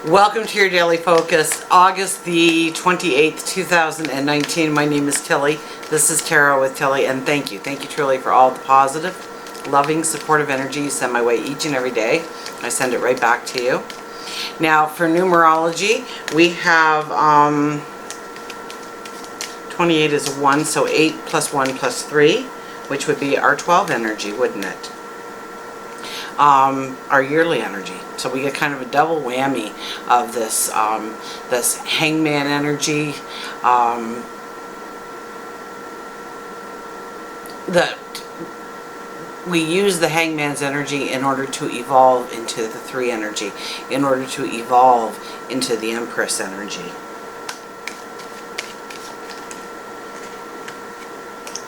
Welcome to your daily focus, August the 28th, 2019. My name is Tilly. This is Tarot with Tilly, and thank you. Thank you truly for all the positive, loving, supportive energy you send my way each and every day. I send it right back to you. Now, for numerology, we have 28 is 1, so 8 plus 1 plus 3, which would be our 12 energy, wouldn't it? Our yearly energy. So we get kind of a double whammy of this this hangman energy that we use the hangman's energy in order to evolve into the 3 energy, in order to evolve into the Empress energy.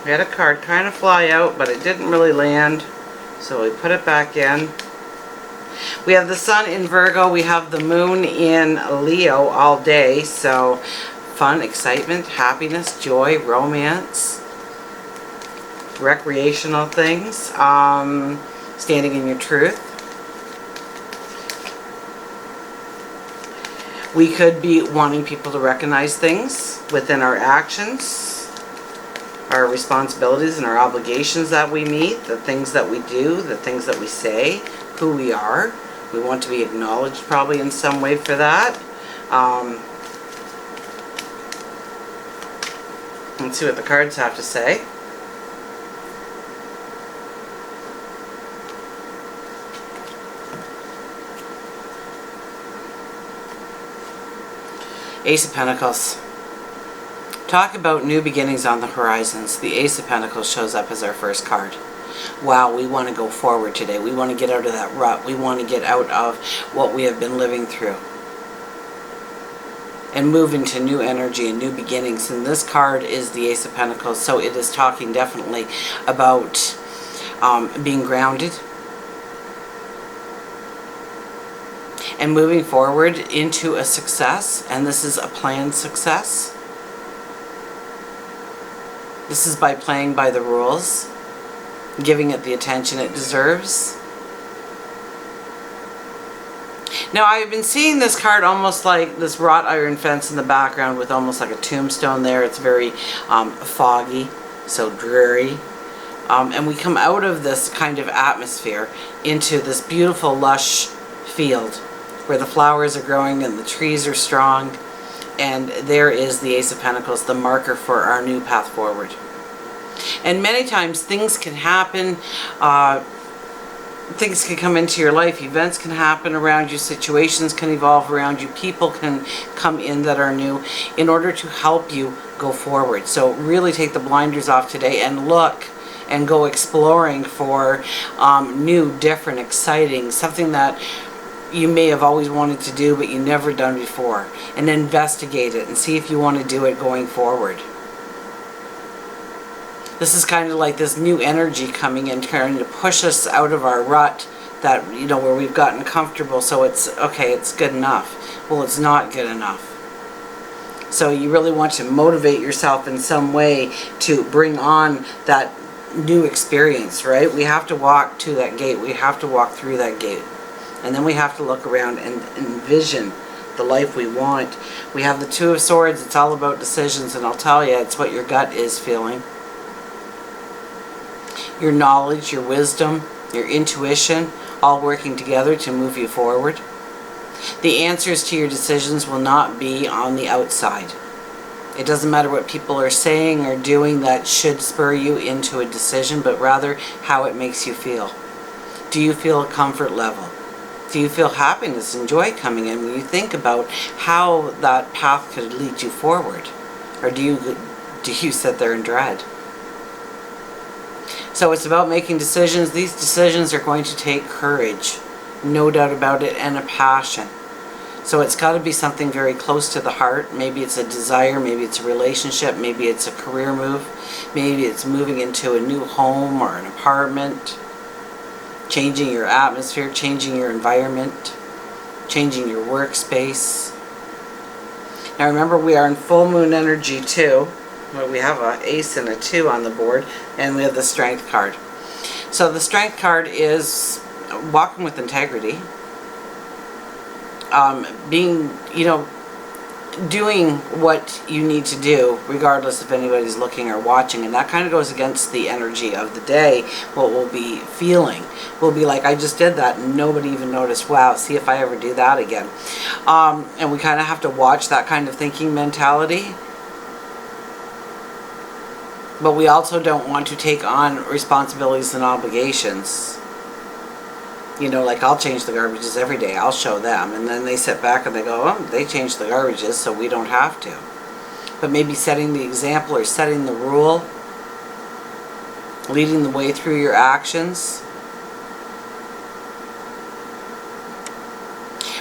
We had a card kind of fly out, but it didn't really land. So we put it back in. We have the sun in Virgo. We have the moon in Leo all day. So fun, excitement, happiness, joy, romance, recreational things, standing in your truth. We could be wanting people to recognize things within our actions, our responsibilities and our obligations that we meet, the things that we do, the things that we say, who we are. We want to be acknowledged probably in some way for that. Let's see what the cards have to say. Ace of Pentacles. Talk about new beginnings on the horizons. The Ace of Pentacles shows up as our first card. Wow, we want to go forward today. We want to get out of that rut. We want to get out of what we have been living through and move into new energy and new beginnings. And this card is the Ace of Pentacles, so it is talking definitely about being grounded and moving forward into a success. And this is a planned success. This is by playing by the rules, giving it the attention it deserves. Now, I've been seeing this card almost like this wrought iron fence in the background with almost like a tombstone there. It's very foggy, so dreary. And we come out of this kind of atmosphere into this beautiful, lush field where the flowers are growing and the trees are strong. And there is the Ace of Pentacles, the marker for our new path forward. And many times things can happen, things can come into your life, events can happen around you, situations can evolve around you, people can come in that are new in order to help you go forward. So really take the blinders off today and look and go exploring for new, different, exciting, something that you may have always wanted to do but you never done before, and investigate it and see if you want to do it going forward. This is kind of like this new energy coming in, trying to push us out of our rut that, you know, where we've gotten comfortable. So it's okay, it's good enough. Well, it's not good enough. So you really want to motivate yourself in some way to bring on that new experience, right? We have to walk to that gate. We have to walk through that gate. And then we have to look around and envision the life we want. We have the Two of Swords. It's all about decisions, and I'll tell you, it's what your gut is feeling. Your knowledge, your wisdom, your intuition, all working together to move you forward. The answers to your decisions will not be on the outside. It doesn't matter what people are saying or doing that should spur you into a decision, but rather how it makes you feel. Do you feel a comfort level? Do you feel happiness and joy coming in when you think about how that path could lead you forward? Or do you sit there in dread? So it's about making decisions. These decisions are going to take courage, no doubt about it, and a passion. So it's got to be something very close to the heart. Maybe it's a desire, maybe it's a relationship, maybe it's a career move, maybe it's moving into a new home or an apartment. Changing your atmosphere, changing your environment, changing your workspace. Now remember, we are in full moon energy too. Well, we have an ace and a 2 on the board, and we have the Strength card. So the Strength card is walking with integrity, being, doing what you need to do regardless if anybody's looking or watching, and that kind of goes against the energy of the day. What we'll be feeling will be like, I just did that and nobody even noticed. Wow, see if I ever do that again. And we kind of have to watch that kind of thinking mentality, but we also don't want to take on responsibilities and obligations. Like I'll change the garbages every day. I'll show them. And then they sit back and they go, oh, they changed the garbages, so we don't have to. But maybe setting the example or setting the rule, leading the way through your actions.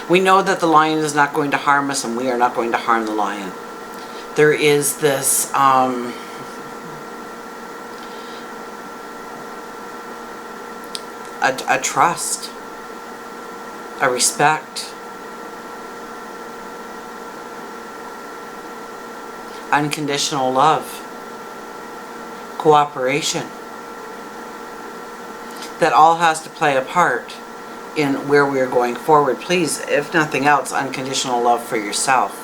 We know that the lion is not going to harm us, and we are not going to harm the lion. There is this a trust, a respect, unconditional love, cooperation, that all has to play a part in where we are going forward. Please, if nothing else, unconditional love for yourself,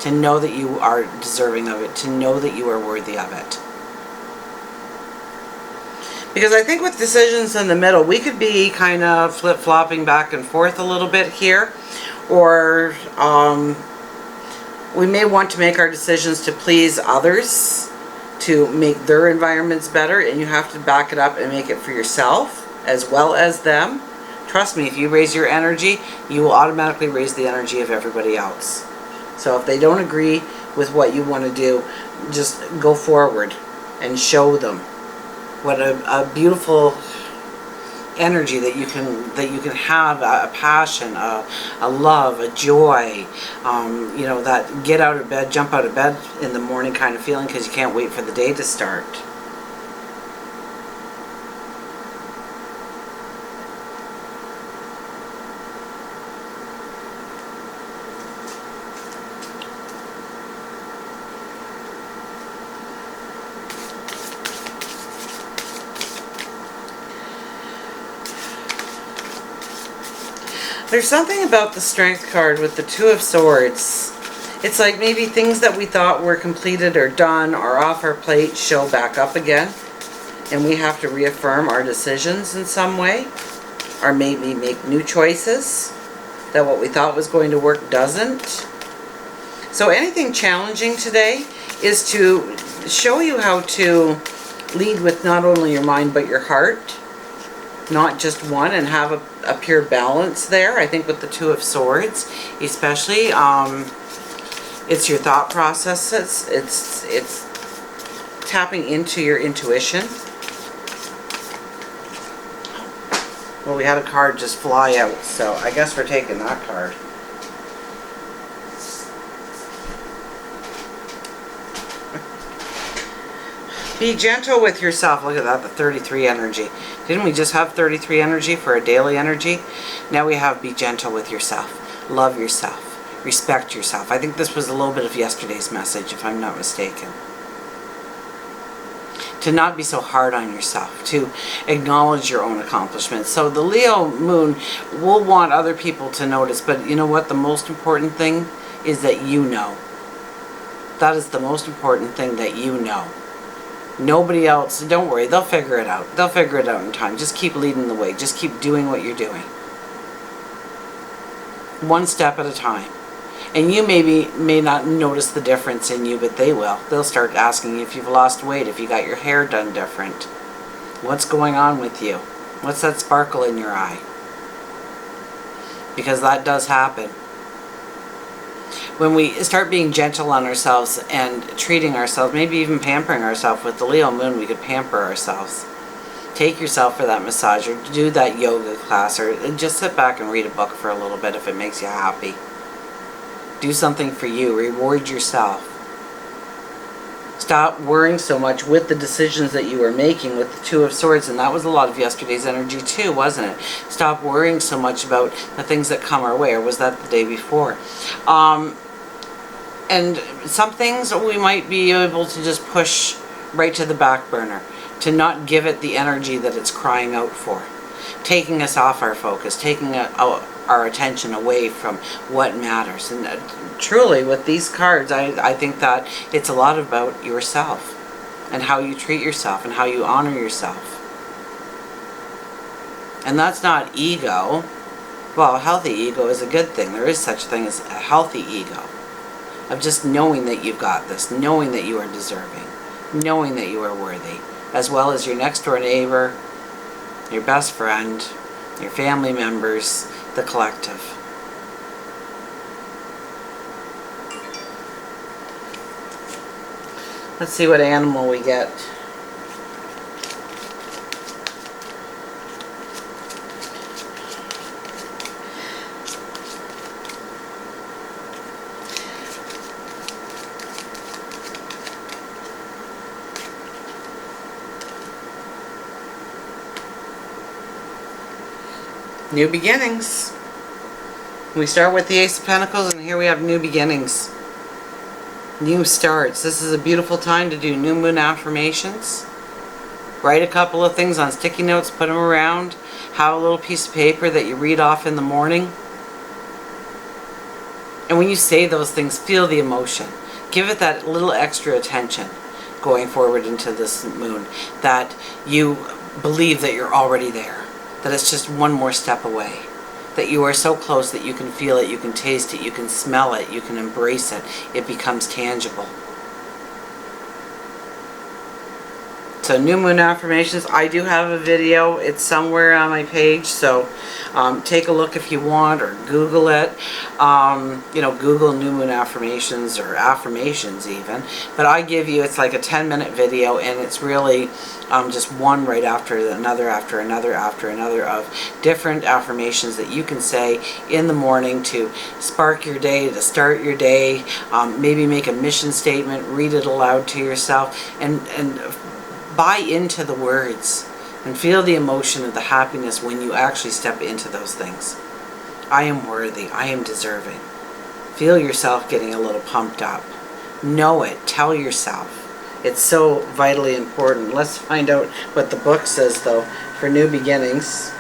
to know that you are deserving of it, to know that you are worthy of it. Because I think with decisions in the middle, we could be kind of flip-flopping back and forth a little bit here. Or we may want to make our decisions to please others, to make their environments better, and you have to back it up and make it for yourself as well as them. Trust me, if you raise your energy, you will automatically raise the energy of everybody else. So if they don't agree with what you want to do, just go forward and show them what a beautiful energy that you can have, a passion, a love, a joy, that get out of bed, jump out of bed in the morning kind of feeling, because you can't wait for the day to start. There's something about the Strength card with the Two of Swords. It's like maybe things that we thought were completed or done or off our plate show back up again. And we have to reaffirm our decisions in some way. Or maybe make new choices. That what we thought was going to work doesn't. So anything challenging today is to show you how to lead with not only your mind but your heart. Not just one, and have a pure balance there. I think with the Two of Swords, especially, it's your thought processes. It's tapping into your intuition. Well, we had a card just fly out, so I guess we're taking that card. Be gentle with yourself. Look at that, the 33 energy. Didn't we just have 33 energy for a daily energy? Now we have be gentle with yourself. Love yourself. Respect yourself. I think this was a little bit of yesterday's message, if I'm not mistaken. To not be so hard on yourself. To acknowledge your own accomplishments. So the Leo moon will want other people to notice, but you know what? The most important thing is that you know. That is the most important thing, that you know. Nobody else, don't worry, they'll figure it out. They'll figure it out in time. Just keep leading the way. Just keep doing what you're doing. One step at a time. And you may not notice the difference in you, but they will. They'll start asking you if you've lost weight, if you got your hair done different. What's going on with you? What's that sparkle in your eye? Because that does happen. When we start being gentle on ourselves and treating ourselves, maybe even pampering ourselves with the Leo moon, we could pamper ourselves. Take yourself for that massage, or do that yoga class, or just sit back and read a book for a little bit if it makes you happy. Do something for you. Reward yourself. Stop worrying so much with the decisions that you are making with the Two of Swords, and that was a lot of yesterday's energy too, wasn't it? Stop worrying so much about the things that come our way, or was that the day before? And some things we might be able to just push right to the back burner, to not give it the energy that it's crying out for, taking us off our focus, taking our attention away from what matters. And truly, with these cards, I think that it's a lot about yourself and how you treat yourself and how you honor yourself. And that's not ego. Well, a healthy ego is a good thing. There is such a thing as a healthy ego. Of just knowing that you've got this, knowing that you are deserving, knowing that you are worthy, as well as your next door neighbor, your best friend, your family members, the collective. Let's see what animal we get. New beginnings. We start with the Ace of Pentacles, and here we have new beginnings. New starts. This is a beautiful time to do new moon affirmations. Write a couple of things on sticky notes, put them around. Have a little piece of paper that you read off in the morning. And when you say those things, feel the emotion. Give it that little extra attention going forward into this moon. That you believe that you're already there. That it's just one more step away. That you are so close that you can feel it, you can taste it, you can smell it, you can embrace it. It becomes tangible. So new moon affirmations, I do have a video. It's somewhere on my page, so take a look if you want, or Google it. Google new moon affirmations, or affirmations even. But I give you, it's like a 10-minute video, and it's really just one right after another of different affirmations that you can say in the morning to spark your day, to start your day. Maybe make a mission statement, read it aloud to yourself, and buy into the words and feel the emotion of the happiness when you actually step into those things. I am worthy. I am deserving. Feel yourself getting a little pumped up. Know it. Tell yourself. It's so vitally important. Let's find out what the book says, though, for new beginnings.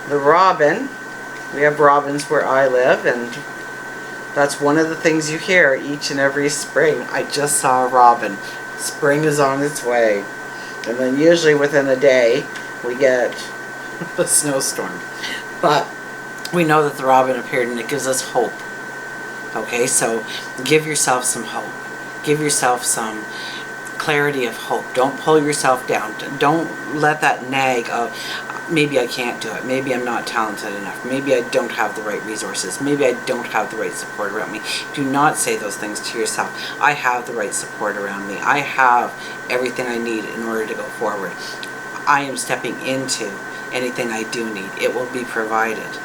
The robin. We have robins where I live, and that's one of the things you hear each and every spring. I just saw a robin. Spring is on its way. And then usually within a day, we get a snowstorm. But we know that the robin appeared, and it gives us hope. Okay, so give yourself some hope. Give yourself some clarity of hope. Don't pull yourself down. Don't let that nag of, maybe I can't do it. Maybe I'm not talented enough. Maybe I don't have the right resources. Maybe I don't have the right support around me. Do not say those things to yourself. I have the right support around me. I have everything I need in order to go forward. I am stepping into anything I do need. It will be provided.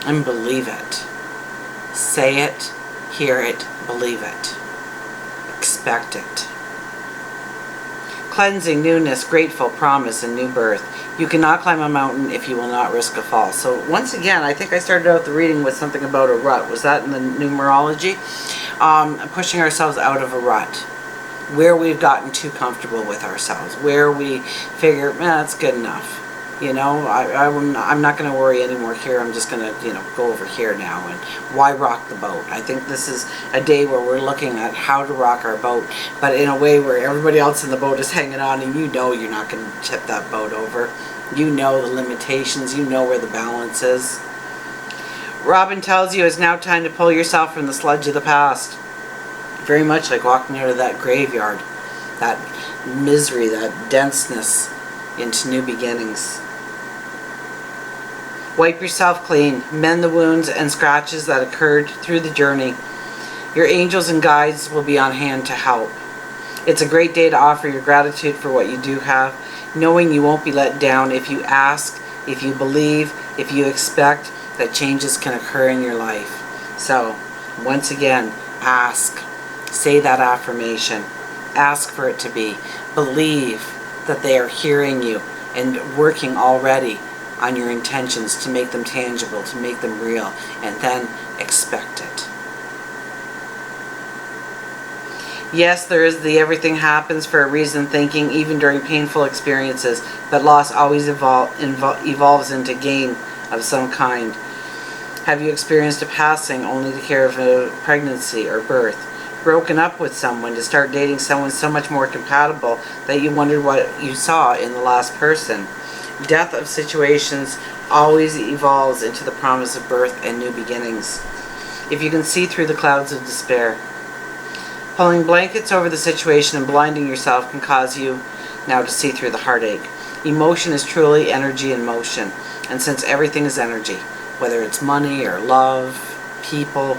And believe it. Say it, hear it, believe it. Expect it. Cleansing, newness, grateful, promise, and new birth. You cannot climb a mountain if you will not risk a fall. So once again, I think I started out the reading with something about a rut. Was that in the numerology? Pushing ourselves out of a rut. Where we've gotten too comfortable with ourselves. Where we figure, that's good enough. I'm not going to worry anymore here. I'm just going to, go over here now. And why rock the boat? I think this is a day where we're looking at how to rock our boat, but in a way where everybody else in the boat is hanging on, and you're not going to tip that boat over. You know the limitations. You know where the balance is. Robin tells you it's now time to pull yourself from the sludge of the past. Very much like walking out of that graveyard. That misery, that denseness into new beginnings. Wipe yourself clean. Mend the wounds and scratches that occurred through the journey. Your angels and guides will be on hand to help. It's a great day to offer your gratitude for what you do have, knowing you won't be let down if you ask, if you believe, if you expect that changes can occur in your life. So, once again, ask. Say that affirmation. Ask for it to be. Believe that they are hearing you and working already on your intentions to make them tangible, to make them real, and then expect it. Yes, there is the everything happens for a reason thinking, even during painful experiences, but loss always evolves into gain of some kind. Have you experienced a passing only to care of a pregnancy or birth? Broken up with someone to start dating someone so much more compatible that you wondered what you saw in the last person? Death of situations always evolves into the promise of birth and new beginnings. If you can see through the clouds of despair, pulling blankets over the situation and blinding yourself can cause you now to see through the heartache. Emotion is truly energy in motion, and since everything is energy, whether it's money or love, people,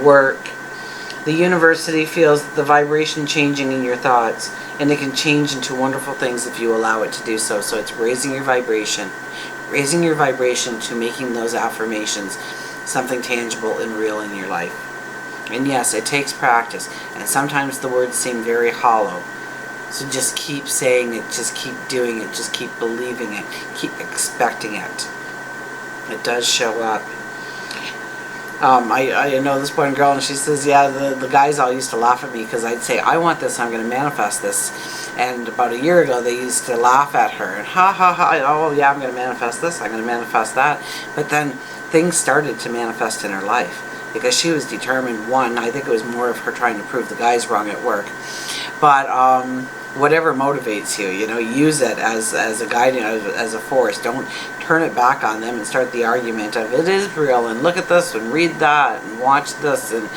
work, the university feels the vibration changing in your thoughts, and it can change into wonderful things if you allow it to do so. So it's raising your vibration to making those affirmations something tangible and real in your life. And yes, it takes practice, and sometimes the words seem very hollow. So just keep saying it, just keep doing it, just keep believing it, keep expecting it. It does show up. I know this one girl, and she says, yeah, the guys all used to laugh at me because I'd say, I want this, I'm going to manifest this. And about a year ago, they used to laugh at her, and ha ha ha, oh yeah, I'm going to manifest this, I'm going to manifest that. But then things started to manifest in her life because she was determined. One, I think it was more of her trying to prove the guys wrong at work. But whatever motivates you, use it as a guiding, as a force. Don't turn it back on them and start the argument of it is real and look at this and read that and watch this. And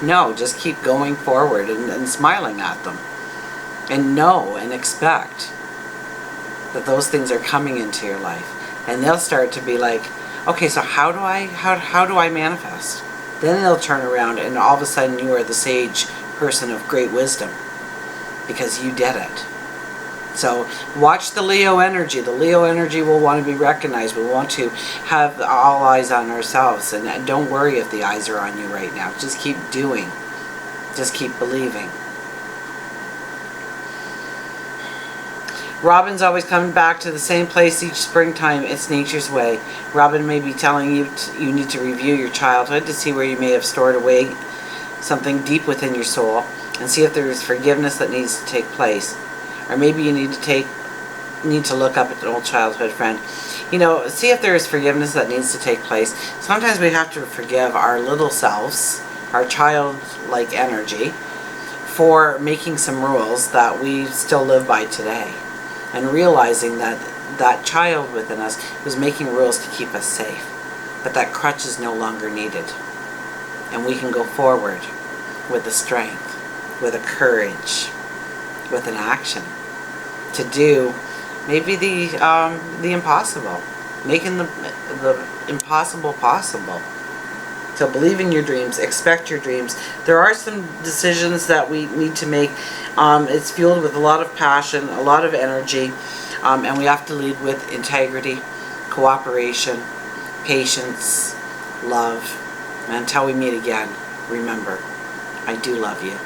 no, just keep going forward and smiling at them, and know and expect that those things are coming into your life, and they'll start to be like, okay, so how do I manifest? Then they'll turn around, and all of a sudden you are the sage person of great wisdom because you did it. So watch the Leo energy. The Leo energy will want to be recognized. We want to have all eyes on ourselves, and don't worry if the eyes are on you right now. Just keep doing. Just keep believing. Robin's always coming back to the same place each springtime. It's nature's way. Robin may be telling you you need to review your childhood to see where you may have stored away something deep within your soul and see if there is forgiveness that needs to take place. Or maybe you need to look up at an old childhood friend. See if there is forgiveness that needs to take place. Sometimes we have to forgive our little selves, our childlike energy, for making some rules that we still live by today. And realizing that that child within us was making rules to keep us safe. But that crutch is no longer needed. And we can go forward with the strength, with a courage, with an action to do maybe the impossible, making the impossible possible. So believe in your dreams, expect your dreams. There are some decisions that we need to make. It's fueled with a lot of passion, a lot of energy, and we have to lead with integrity, cooperation, patience, love. And until we meet again, remember, I do love you.